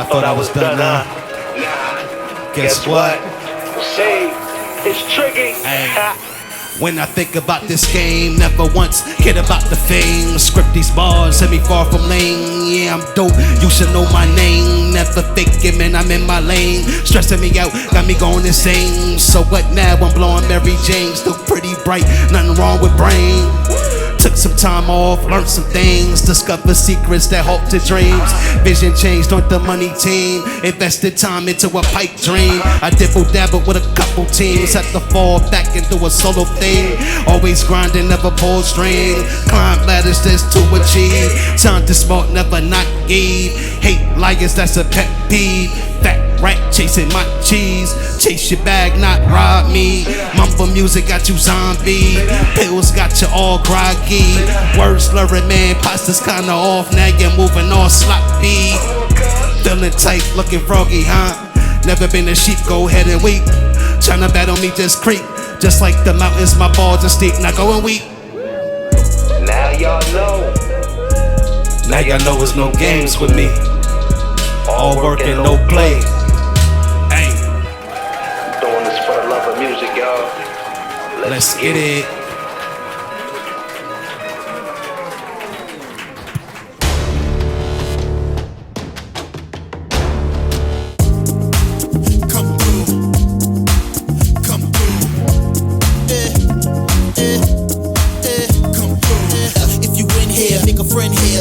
thought I was done, huh? Nah. Guess what? Say, it's tricky. Hey. When I think about this game, never once cared about the fame. Script these bars, set me far from lane. Yeah, I'm dope, you should know my name. Never faking, man, I'm in my lane. Stressing me out, got me going insane. So what now, I'm blowing Mary Jane. Still pretty bright, nothing wrong with brain. Took some time off, learned some things, discovered secrets that halt to dreams. Vision changed on the money team, invested time into a pipe dream. I dibble-dabble with a couple teams, had to fall back into a solo thing. Always grinding, never pull string. Climb ladders just to achieve. Time to smart, never not give. Hate liars, that's a pet peeve. Fat rat chasing my cheese. Chase your bag, not rob me. Mumble music got you zombie. Pills got you all groggy. Words slurring, man, pasta's kinda off. Now you're moving all sloppy. Feeling tight, looking froggy, huh? Never been a sheep, go ahead and weep. Tryna battle me, just creep. Just like the mountains, my balls are steep. Now go and weep. Now y'all know. Now y'all know it's no games with me. All work and no play. Hey. Doing this for the love of music, y'all. Let's get it.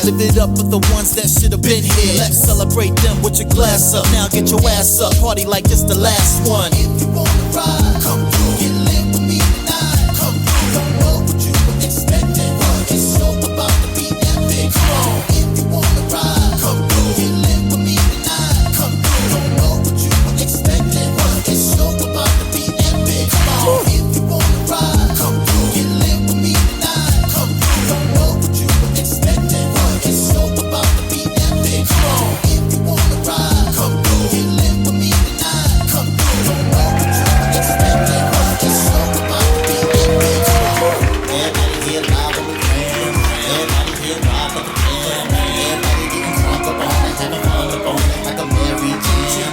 Lift it up for the ones that should have been here. Let's celebrate them with your glass up. Now get your ass up, party like this the last one. If you wanna ride, come through. Get lit with me tonight. Come through. Don't know what you were expecting, but it's so about to be epic. Come on. If you wanna ride, come through. Get lit with me tonight. Come through. Don't know what you were expecting, but it's so about to be epic. Come on. If you wanna ride, come through. Get lit with me tonight. Come through. Don't know what you were expecting. It's so about to be epic. Come on, if you wanna ride, come through. Get lit with me tonight. Come through. Don't know what you expecting, but it's so about to be epic. Come on. Everybody here live on the jam. Everybody here live on the jam. Everybody getting drunk up on it, having fun up on it like a Mary Jane.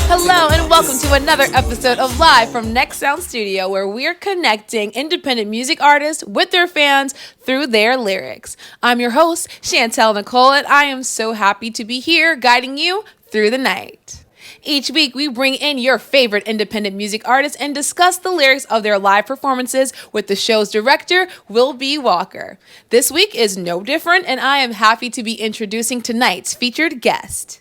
Hello and welcome to another episode of Live from Next Sound Studio, where we're connecting independent music artists with their fans through their lyrics. I'm your host, Chantel Nicole, and I am so happy to be here guiding you through the night. Each week, we bring in your favorite independent music artists and discuss the lyrics of their live performances with the show's director, Will B. Walker. This week is no different, and I am happy to be introducing tonight's featured guest.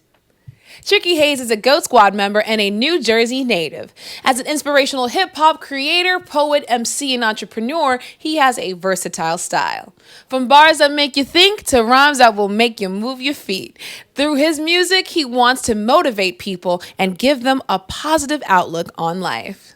Tricky Haze is a Goat Squad member and a New Jersey native. As an inspirational hip-hop creator, poet, MC, and entrepreneur, he has a versatile style. From bars that make you think to rhymes that will make you move your feet. Through his music, he wants to motivate people and give them a positive outlook on life.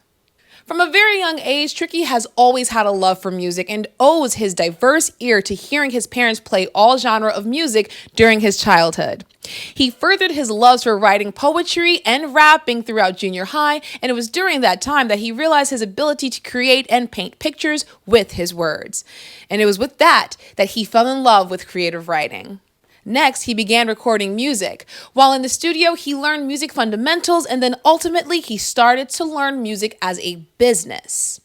From a very young age, Tricky has always had a love for music and owes his diverse ear to hearing his parents play all genre of music during his childhood. He furthered his loves for writing poetry and rapping throughout junior high, and it was during that time that he realized his ability to create and paint pictures with his words. And it was with that he fell in love with creative writing. Next, he began recording music. While in the studio, he learned music fundamentals, and then ultimately he started to learn music as a business.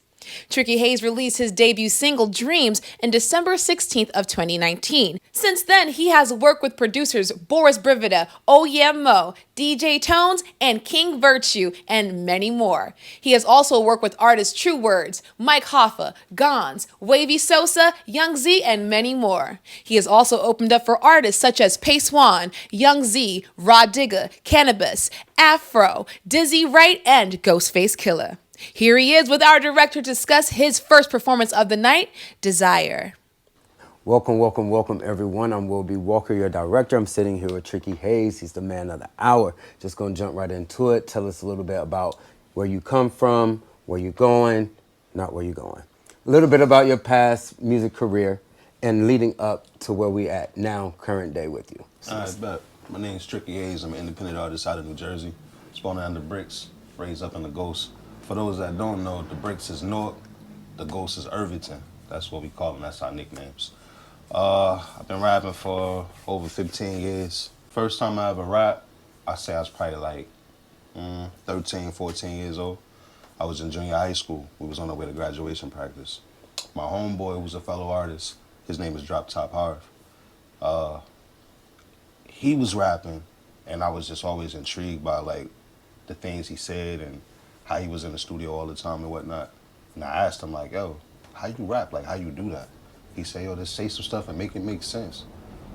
Tricky Haze released his debut single, Dreams, in December 16th of 2019. Since then, he has worked with producers Boris Brivida, Oh Yeah Mo, DJ Tones, and King Virtue, and many more. He has also worked with artists True Words, Mike Hoffa, Gons, Wavy Sosa, Young Z, and many more. He has also opened up for artists such as Pace One, Young Z, Rod Digga, Cannabis, Afro, Dizzy Wright, and Ghostface Killah. Here he is with our director to discuss his first performance of the night, Desire. Welcome, welcome, welcome, everyone. I'm Will B. Walker, your director. I'm sitting here with Tricky Haze. He's the man of the hour. Just going to jump right into it. Tell us a little bit about where you come from, where you're going, not where you're going. A little bit about your past music career and leading up to where we at now, current day with you. All right, bet. My name's Tricky Haze. I'm an independent artist out of New Jersey. Spawned out in the Bricks, raised up in the Ghost. For those that don't know, the Bricks is Newark, the Ghost is Irvington. That's what we call them, that's our nicknames. I've been rapping for over 15 years. First time I ever rapped I say I was probably like 13, 14 years old. I was in junior high school. We was on our way to graduation practice. My homeboy, who's a fellow artist, his name is Drop Top Harv. He was rapping, and I was just always intrigued by like the things he said and how he was in the studio all the time and whatnot. And I asked him like, yo, how you rap? Like, how you do that? He said, yo, just say some stuff and make it make sense.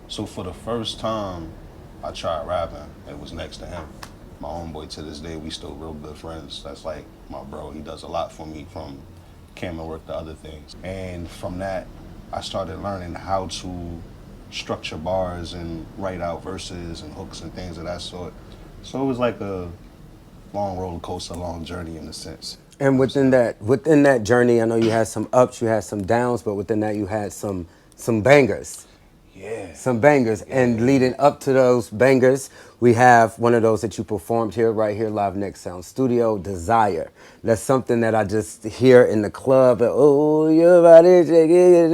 So for the first time I tried rapping, it was next to him. My homeboy, to this day, we still real good friends. That's like my bro. He does a lot for me, from camera work to other things. And from that, I started learning how to structure bars and write out verses and hooks and things of that sort. So it was like a long roller coaster, long journey in a sense. And within that journey, I know you had some ups, you had some downs, but within that you had some bangers. Yeah. Some bangers. Yeah. And leading up to those bangers, we have one of those that you performed here, right here, live Next Sound Studio, Desire. That's something that I just hear in the club. Oh, your body shaking,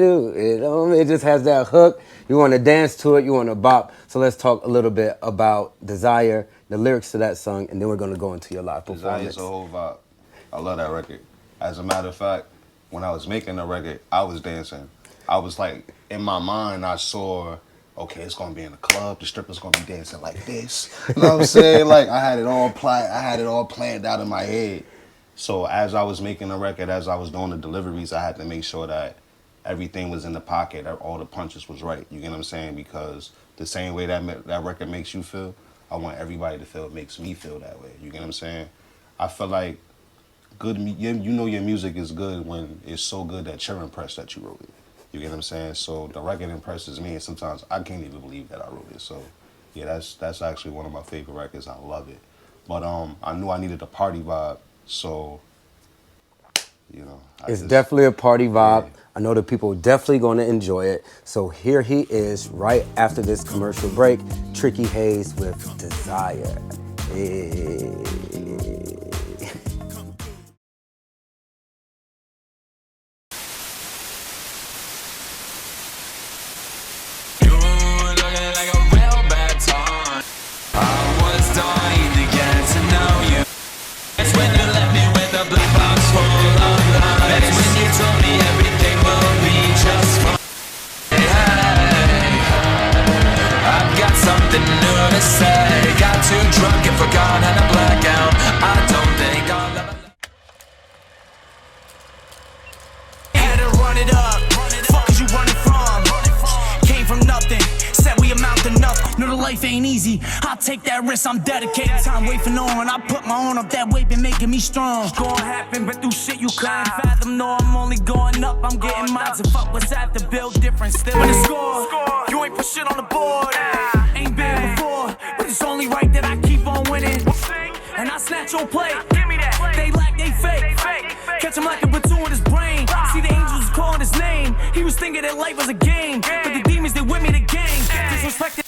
it just has that hook. You want to dance to it, you want to bop. So let's talk a little bit about Desire, the lyrics to that song, and then we're going to go into your live performance. Desire's a whole vibe. I love that record. As a matter of fact, when I was making the record, I was dancing. I was like, in my mind, I saw, okay, it's gonna be in a club. The stripper's gonna be dancing like this. You know what I'm saying? Like, I had it all planned out in my head. So as I was making the record, as I was doing the deliveries, I had to make sure that everything was in the pocket, that all the punches was right. You get what I'm saying? Because the same way that record makes you feel, I want everybody to feel it makes me feel that way. You get what I'm saying? I feel like you know your music is good when it's so good that you're impressed that you wrote it. You get what I'm saying? So the record impresses me, and sometimes I can't even believe that I wrote it. So yeah, that's actually one of my favorite records. I love it. But I knew I needed a party vibe, so you know. It's definitely a party vibe. Yeah. I know the people are definitely going to enjoy it. So here he is, right after this commercial break, Tricky Haze with Desire. Hey. Take that risk, I'm dedicated. Time wait for no one. I put my own up that way, been making me strong. It's gonna happen, but through shit you can't fathom. No, I'm only going up. I'm getting mine to fuck what's at the build different. Still in the score, you ain't put shit on the board. Ain't been before, but it's only right that I keep on winning. And I snatch your plate. They lack, they fake. Catch him like a platoon in his brain. See the angels calling his name. He was thinking that life was a game, but the demons they with me the game. Disrespected.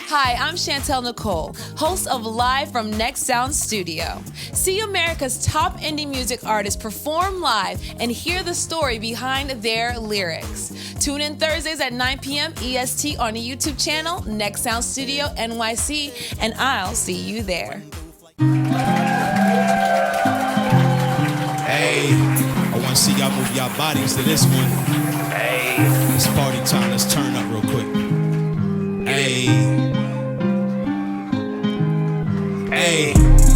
Hi, I'm Chantel Nicole, host of Live from Next Sound Studio. See America's top indie music artists perform live and hear the story behind their lyrics. Tune in Thursdays at 9 p.m. EST on the YouTube channel, Next Sound Studio NYC, and I'll see you there. Hey, I want to see y'all move y'all bodies to this one. Hey, it's party time. Let's turn up real quick. Hey. Hey,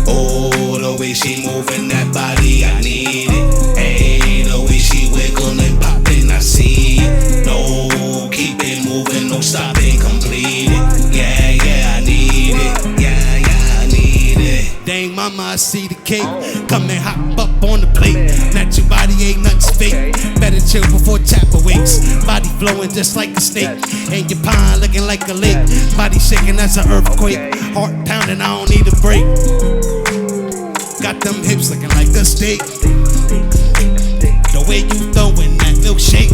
oh, the way she moving that body, I need it. Hey, the way she wiggling and popping, I see it. No, keep it moving, no stopping, complete it. Yeah, I need it. Yeah, I need it. Dang mama, I see the cake. Come and hop up on the plate. Natural body ain't nothing fake. Better chill before Chapel wakes. Body flowing just like a snake. And your pine looking like a lake. Body shaking as an earthquake. Heart pounding, I don't need a break. Got them hips looking like a steak. The way you throwing that milkshake.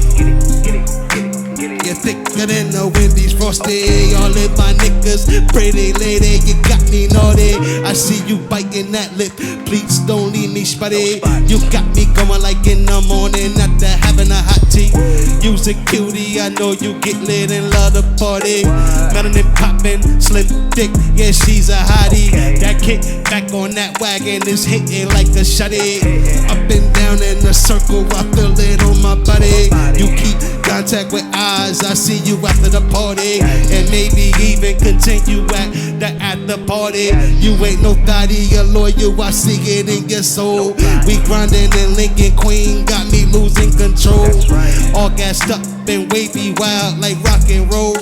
You're thicker than the Wendy's frosty. All in my niggas, pretty lady, you got me naughty. I see you biting that lip, please don't leave me spotty. You got me going like in the morning after having a hot tea. You's a cutie, I know you get lit and love the party. Melanin popping, slim thick, yeah she's a hottie. That kick back on that wagon is hitting like a shotty. Up and down in a circle, I feel it on my body. You keep contact with eyes, I see you after the party. And maybe even continue at the after party. You ain't no thotty, a lawyer, I see it in your soul. We grinding and linking, queen got me losing control. All gassed up and wavy, wild like rock and roll.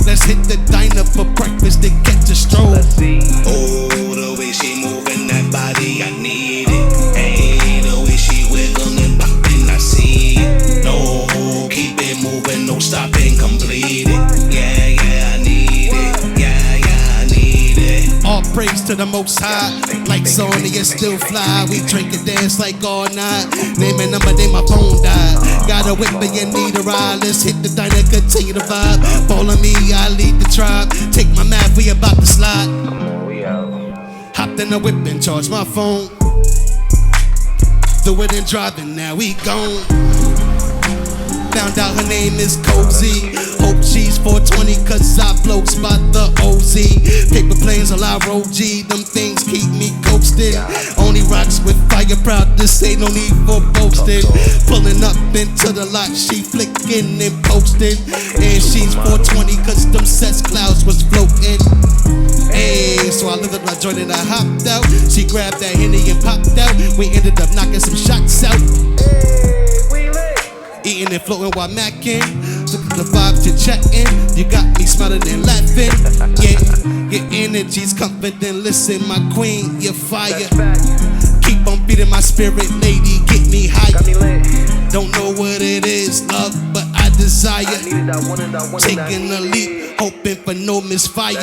Let's hit the diner for breakfast to catch a stroll. Oh, the way she moving that body, I need it. Hey, the way she wiggling, popping, I see it. No, keep it moving, no stopping, complete it. Yeah, I need it. Yeah, I need it. All praise to the most high. Like Sony, it's still fly. We drink and dance like all night. Name and number, then my phone died. Got a whip and you need a ride. Let's hit the diner, continue the vibe. Follow me, I lead the tribe. Take my map, we about to slide. Hopped in the whip and charged my phone. Do it and driving, now we gone. Found out her name is Cozy. Hope she's 420 cause I floats by the OZ. Paper planes all I roll G. Them things keep me coasting. Only rocks with fire, proud to say no need for boasting. Pulling up into the lot, she flicking and posting. And she's 420 cause them sets clouds was floating. Hey, so I lifted my joint and I hopped out. She grabbed that Henny and popped out. We ended up knocking some shots out. Eating and floating while macking. Look at the vibes you're chatting. You got me smiling and laughing. Yeah, your energy's confident. Listen, my queen, you're fire. Keep on beating my spirit, lady, get me higher. Don't know what it is, love, but I desire. Taking a leap, hoping for no misfire.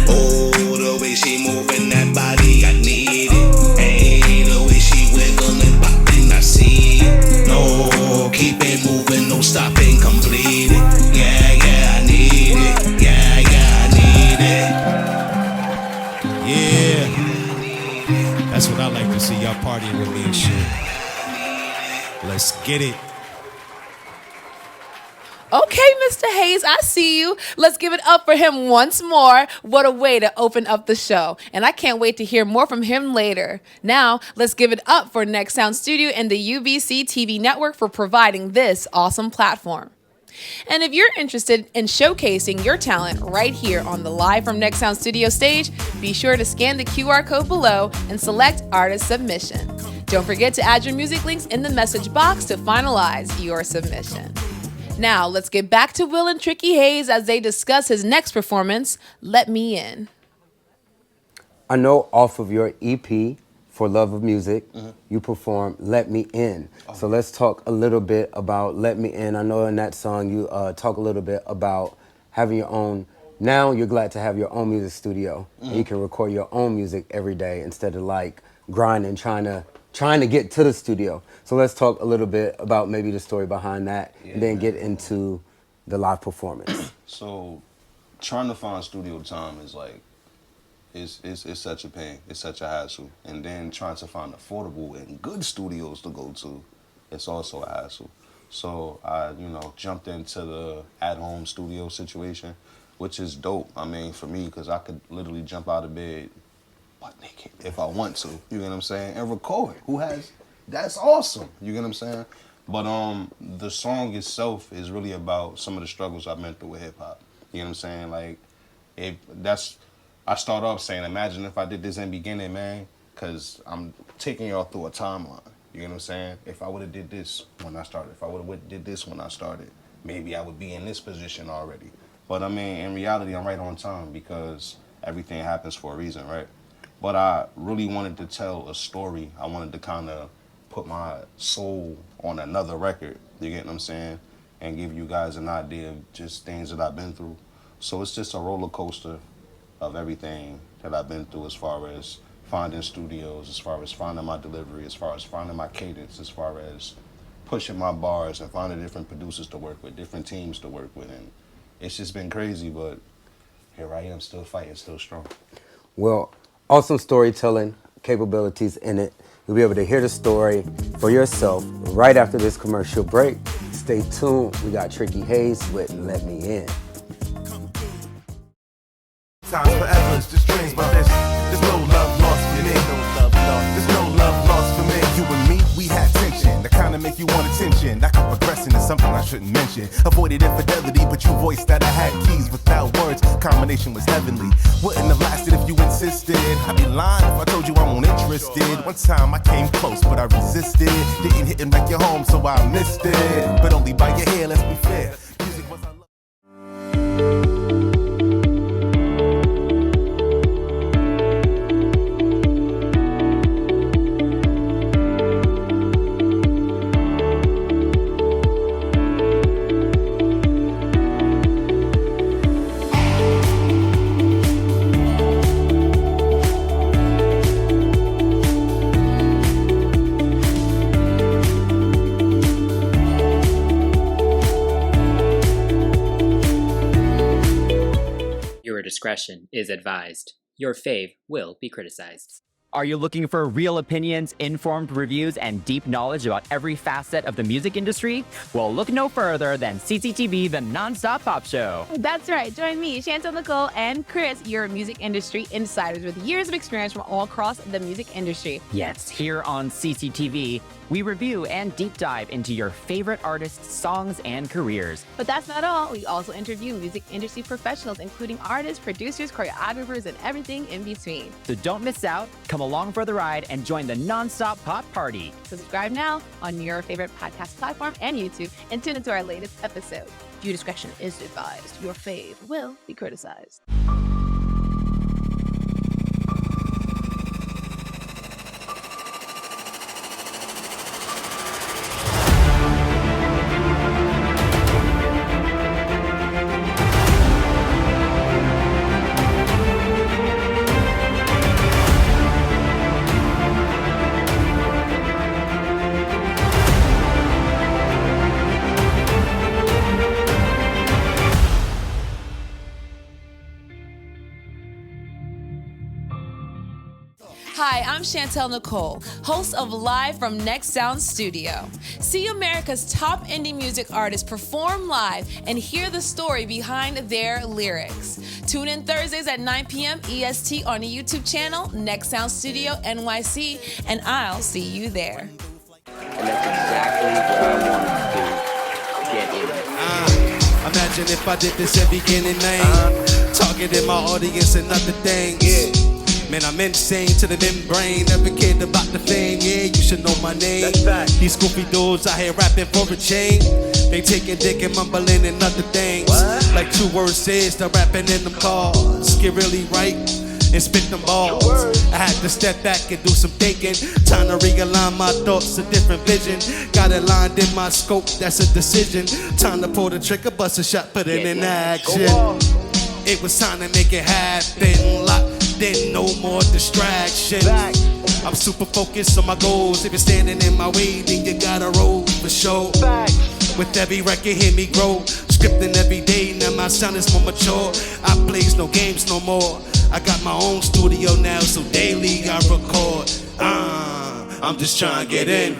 Oh, the way she moving that body, I need it. Hey, the way she wiggling, popping, I see it. No, keep it moving, no stopping, complete it. Yeah, I need it. Yeah, I need it. Yeah, that's what I like to see, y'all partying with me and shit. Let's get it. Okay, Mr. Haze, I see you. Let's give it up for him once more. What a way to open up the show. And I can't wait to hear more from him later. Now, let's give it up for Next Sound Studio and the UBC TV network for providing this awesome platform. And if you're interested in showcasing your talent right here on the Live from Next Sound Studio stage, be sure to scan the QR code below and select Artist Submission. Don't forget to add your music links in the message box to finalize your submission. Now, let's get back to Will and Tricky Haze as they discuss his next performance, Let Me In. I know off of your EP, For Love of Music, you perform Let Me In. So let's talk a little bit about Let Me In. I know in that song you talk a little bit about having your own, now you're glad to have your own music studio. And you can record your own music every day instead of like grinding, trying to get to the studio. So let's talk a little bit about maybe the story behind that, and then get into the live performance. So trying to find studio time is like, it's such a pain, it's such a hassle. And then trying to find affordable and good studios to go to, it's also a hassle. So I, jumped into the at-home studio situation, which is dope. I mean, for me, because I could literally jump out of bed butt naked if I want to, you get what I'm saying, and record. That's awesome, you get what I'm saying? But the song itself is really about some of the struggles I've been through with hip hop. You know what I'm saying? Like, I start off saying, imagine if I did this in the beginning, man, because I'm taking y'all through a timeline. You know what I'm saying? If I would have did this when I started, if I would have did this when I started, maybe I would be in this position already. But I mean, in reality, I'm right on time because everything happens for a reason, right? but I really wanted to tell a story. I wanted to kind of put my soul on another record, you get what I'm saying? And give you guys an idea of just things that I've been through. So it's just a roller coaster of everything that I've been through, as far as finding studios, as far as finding my delivery, as far as finding my cadence, as far as pushing my bars and finding different producers to work with, different teams to work with. And it's just been crazy, but here I am, still fighting, still strong. Well, awesome storytelling capabilities in it. You'll be able to hear the story for yourself right after this commercial break. Stay tuned. We got Tricky Haze with Let Me In. Times forever, it's just dreams, but there's no love lost for me. There's no love lost for me. You and me, we had tension. The kind of make you want attention. I kept progressing is something I shouldn't mention. Avoided infidelity, but you voiced that I had keys without words. Combination was heavenly. Wouldn't have lasted if you insisted. I'd be lying if I told you I wasn't interested. One time I came close, but I resisted. Didn't hit and wreck your home, so I missed it. But only by your hair, let's be fair. Music was our love. Discretion is advised. Your fave will be criticized. Are you looking for real opinions, informed reviews, and deep knowledge about every facet of the music industry? Well, look no further than CCTV, the non-stop pop show. That's right. Join me, Chantel, Nicole, and Chris, your music industry insiders with years of experience from all across the music industry. Yes, here on CCTV, we review and deep dive into your favorite artists' songs and careers. But that's not all. We also interview music industry professionals, including artists, producers, choreographers, and everything in between. So don't miss out. Come along for the ride and join the non-stop pop party. Subscribe now on your favorite podcast platform and YouTube, and tune into our latest episode. Due discretion is advised. Your fave will be criticized. Hi, I'm Chantel Nicole, host of Live from Next Sound Studio. See America's top indie music artists perform live and hear the story behind their lyrics. Tune in Thursdays at 9 p.m. EST on the YouTube channel, Next Sound Studio NYC, and I'll see you there. And that's exactly what I wanted to do. Get in. Imagine if I did this every beginning, man. Targeted my audience and other things. Yeah. Man, I'm insane to the membrane. Never cared about the fame. Yeah, you should know my name. These goofy dudes out here rapping for a chain. They taking dick and mumbling and other things. What? Like 2 words is they're rapping in them cars. Get really right and spit them balls. I had to step back and do some thinking. Time to realign my thoughts, a different vision. Got it lined in my scope, that's a decision. Time to pull the trigger, bust a shot, put it in action. It was time to make it happen. Locked in, no more distractions. I'm super focused on my goals. If you're standing in my way, then you gotta roll for sure. With every record, hear me grow. Scripting every day, now my sound is more mature. I plays no games no more. I got my own studio now, so daily I record. I'm just trying to get in.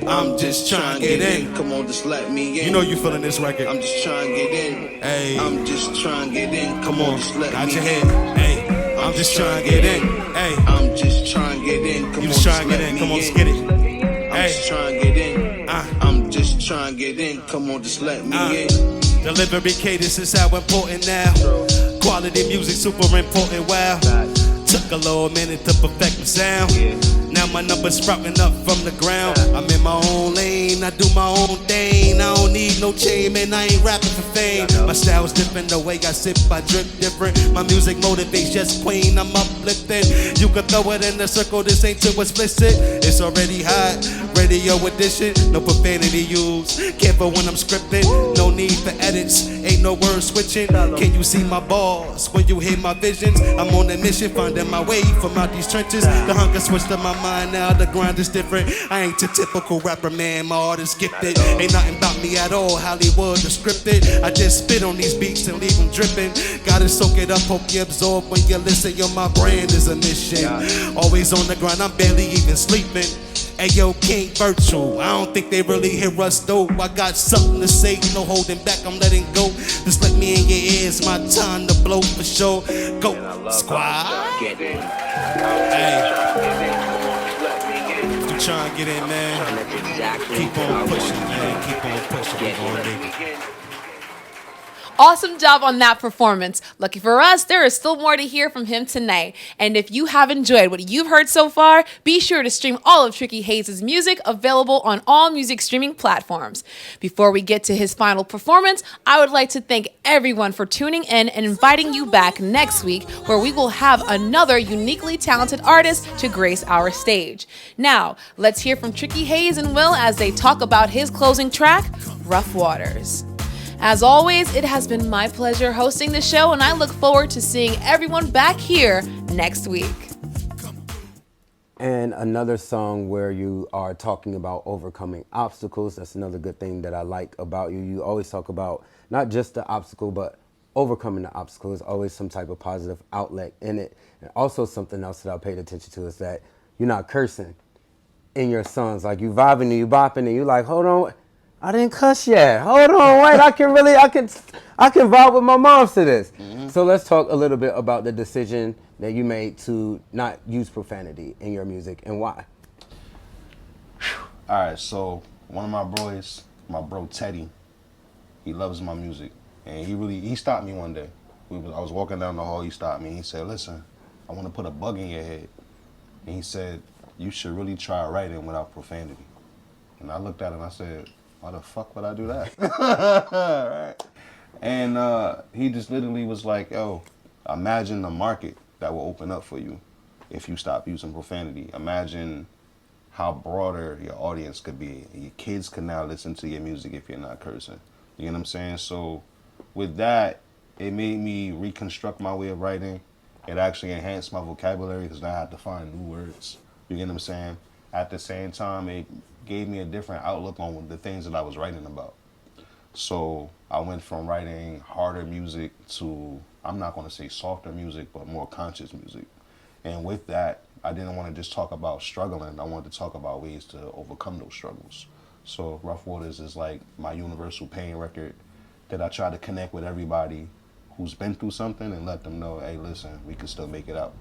I'm just trying to get in. Come on, just let me in. You know you feeling this record. I'm just trying to get in. Hey. I'm just trying to get in. Come on, just let Got me your in. head. Hey. I'm just trying to get in. Hey. I'm just trying to get in. Come You on, just trying to let get in. me Come on, just get it. I'm just trying to get in. I'm just trying to get in. Come on, just let me in. Delivery cadence is how important now. Quality music super important. Wow. Took a little minute to perfect my sound. Now my numbers sprouting up from the ground. I'm in my own lane, I do my own thing. I don't need no chain, man, I ain't rapping for fame. My style's different, the way I sip, I drip different. My music motivates, just queen, I'm uplifting. You can throw it in the circle, this ain't too explicit. It's already hot, radio edition, no profanity used. Careful when I'm scripting, no need for edits, ain't no word switching. Can you see my balls when you hear my visions? I'm on a mission, finding my way from out these trenches. The hunger switched to my mind, now the grind is different. I ain't your typical rapper, man, my art is gifted. Ain't nothing about me at all, Hollywood or scripted. I just spit on these beats and leave them dripping. Gotta soak it up, hope you absorb when you listen. Yo, my brand is a mission. Always on the grind, I'm barely even sleeping. Hey yo, King Virtual, I don't think they really hear us though. I got something to say, no holding back, I'm letting go. Just let me in your ears, my time to blow for sure. Go, squad. Hey, you trying to get in, man. Keep on pushing, man. Keep on pushing, keep on digging. Awesome job on that performance. Lucky for us, there is still more to hear from him tonight. And if you have enjoyed what you've heard so far, be sure to stream all of Tricky Haze's music, available on all music streaming platforms. Before we get to his final performance, I would like to thank everyone for tuning in and inviting you back next week, where we will have another uniquely talented artist to grace our stage. Now, let's hear from Tricky Haze and Will as they talk about his closing track, Rough Waters. As always, it has been my pleasure hosting the show, and I look forward to seeing everyone back here next week. And another song where you are talking about overcoming obstacles. That's another good thing that I like about you. You always talk about not just the obstacle, but overcoming the obstacle. There's always some type of positive outlet in it. And also something else that I paid attention to is that you're not cursing in your songs. Like you vibing and you bopping and you like, hold on, I didn't cuss yet. Hold on, wait, I can vibe with my mom to this. Mm-hmm. So let's talk a little bit about the decision that you made to not use profanity in your music and why. All right, so one of my boys, my bro Teddy, he loves my music, and he stopped me one day. I was walking down the hall, he stopped me, and he said, listen, I want to put a bug in your head. And he said, you should really try writing without profanity. And I looked at him and I said, why the fuck would I do that? Right. And he just literally was like, yo, imagine the market that will open up for you if you stop using profanity. Imagine how broader your audience could be. Your kids can now listen to your music if you're not cursing. You know what I'm saying? So with that, it made me reconstruct my way of writing. It actually enhanced my vocabulary because I had to find new words. You get what I'm saying? At the same time, it gave me a different outlook on the things that I was writing about. So I went from writing harder music to, I'm not going to say softer music, but more conscious music. And with that, I didn't want to just talk about struggling. I wanted to talk about ways to overcome those struggles. So Rough Waters is like my universal pain record that I try to connect with everybody who's been through something and let them know, hey, listen, we can still make it out.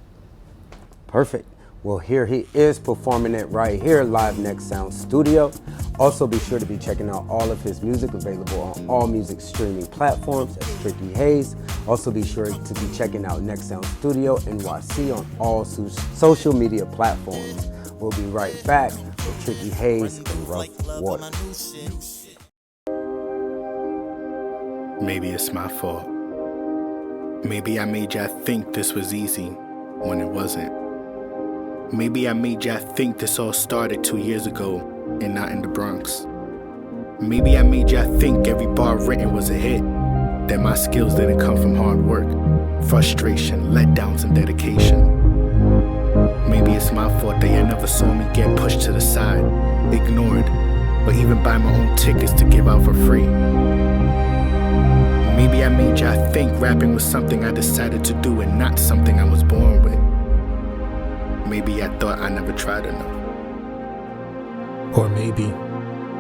Perfect. Well, here he is performing it right here, live Next Sound Studio. Also, be sure to be checking out all of his music, available on all music streaming platforms. That's Tricky Haze. Also, be sure to be checking out Next Sound Studio NYC on all social media platforms. We'll be right back with Tricky Haze and Rough Waters. Maybe it's my fault. Maybe I made y'all think this was easy when it wasn't. Maybe I made y'all think this all started 2 years ago and not in the Bronx. Maybe I made y'all think every bar written was a hit, that my skills didn't come from hard work, frustration, letdowns, and dedication. Maybe it's my fault that y'all never saw me get pushed to the side, ignored, or even buy my own tickets to give out for free. Maybe I made y'all think rapping was something I decided to do and not something I was born with. Maybe I thought I never tried enough. Or maybe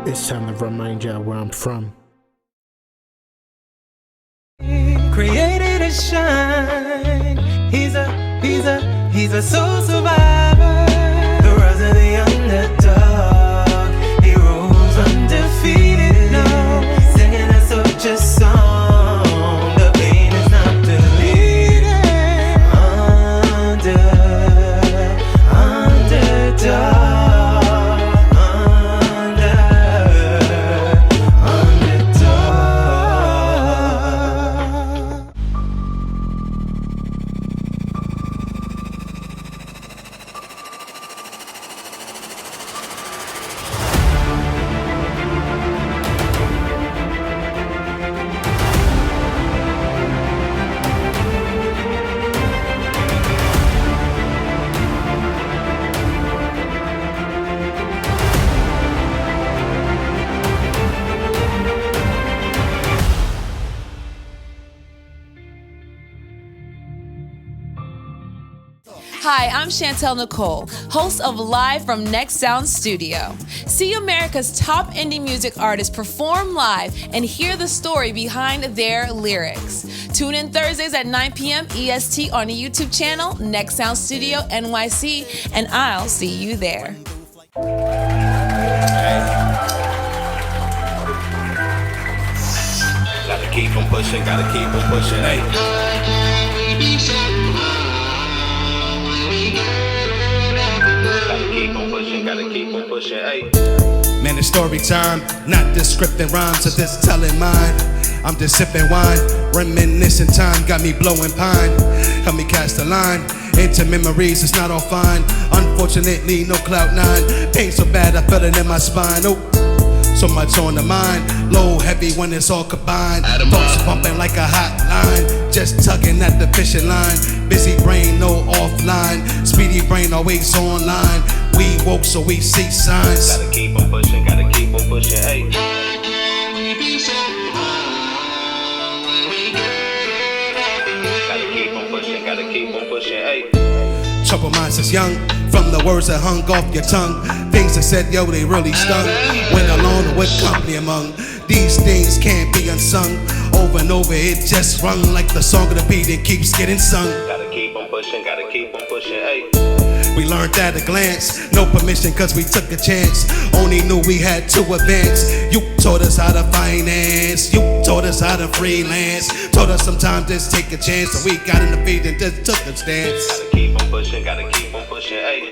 it's time to remind y'all where I'm from. Created to shine. He's a soul survivor. The rise of the underdog. He rose undefeated now, singing a soldier song. The pain is not defeated. Underdog. Hi, I'm Chantel Nicole, host of Live from Next Sound Studio. See America's top indie music artists perform live and hear the story behind their lyrics. Tune in Thursdays at 9 p.m. EST on the YouTube channel, Next Sound Studio NYC, and I'll see you there. Gotta keep on pushing, hey. Gotta keep on pushing, hey. Man, it's story time, not this scripting rhymes, so this telling mine. I'm just sipping wine, reminiscing time, got me blowing pine. Help me cast a line into memories, it's not all fine. Unfortunately, no cloud nine. Pain so bad, I felt it in my spine. Oh, so much on the mind, low, heavy when it's all combined. Thoughts bumping like a hotline, just tugging at the fishing line. Busy brain, no offline, speedy brain always online. We woke so we see signs. Gotta keep on pushing, hey. Gotta keep on pushing, hey. Trouble minds is young, from the words that hung off your tongue. Things that said, yo, they really stung. Went alone with company among. These things can't be unsung. Over and over, it just rung like the song of the beat and keeps getting sung. Gotta keep on pushing, hey. We learned at a glance, no permission cause we took a chance. Only knew we had to advance. You taught us how to finance, you taught us how to freelance. Told us sometimes just take a chance, so we got in the feed and just took a stance. Gotta keep on pushing, hey.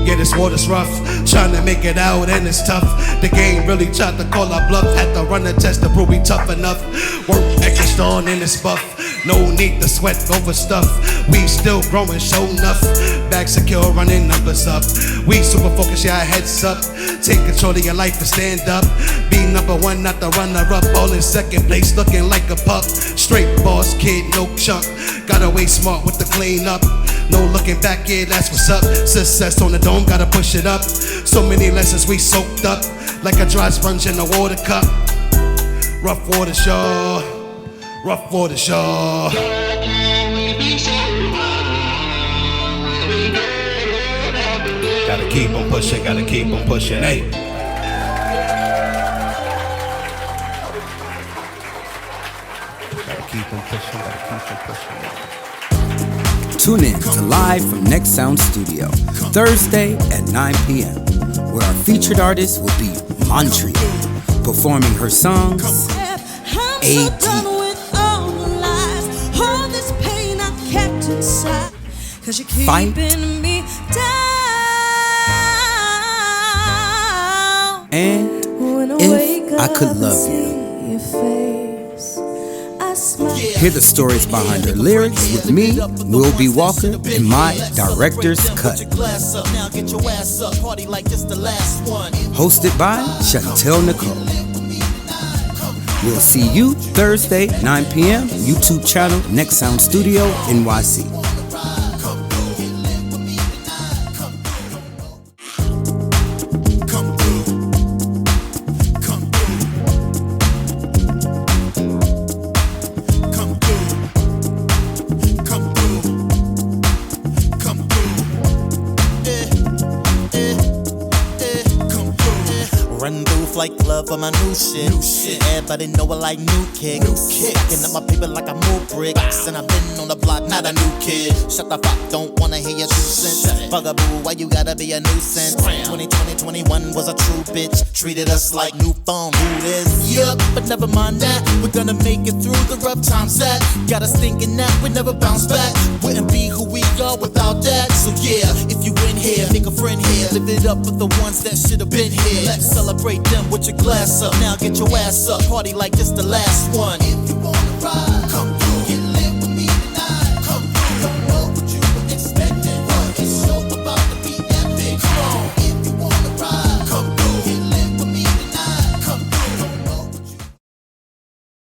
Yeah, this water's rough, trying to make it out and it's tough. The game really tried to call our bluff, had to run a test to prove we tough enough. Work extra strong in this buff, no need to sweat over stuff. We still growing, show enough. Back secure, running numbers up. We super focused, yeah, heads up. Take control of your life and stand up. Be number one, not the runner up. All in second place, looking like a pup. Straight boss kid, no chump. Gotta way smart with the clean up. No looking back, yeah, that's what's up. Success on the dome, gotta push it up. So many lessons we soaked up, like a dry sponge in a water cup. Rough water shore, rough water shore. Gotta keep on pushing, hey. Gotta keep on pushing. Tune in to Live from Next Sound Studio, Thursday at 9 p.m., where our featured artist will be Montreal, performing her songs, AD. Fight, and If I Could Love You. Hear the stories behind her lyrics with me, Will B. Walker, in my director's cut. Hosted by Chantel Nicole. We'll see you Thursday, 9 p.m., YouTube channel, Next Sound Studio, NYC. Like love for my new shit. Everybody know I like new kicks. Stacking up my paper like I move bricks. And I've been on the block, not a new kid. Shut the fuck, don't wanna hear your 2 cents. Bugaboo, why you gotta be a nuisance? 2020, 21 was a true bitch. Treated us like new phone. Who this? Yup, but never mind that. We're gonna make it through the rough times that got us thinking that we never bounce back. Wouldn't be who we are without that. So yeah, if you in here, make a friend here. Live it up with the ones that should've been here. Let's celebrate them with your glass up. Now get your ass up, party like it's the last one. If you wanna ride.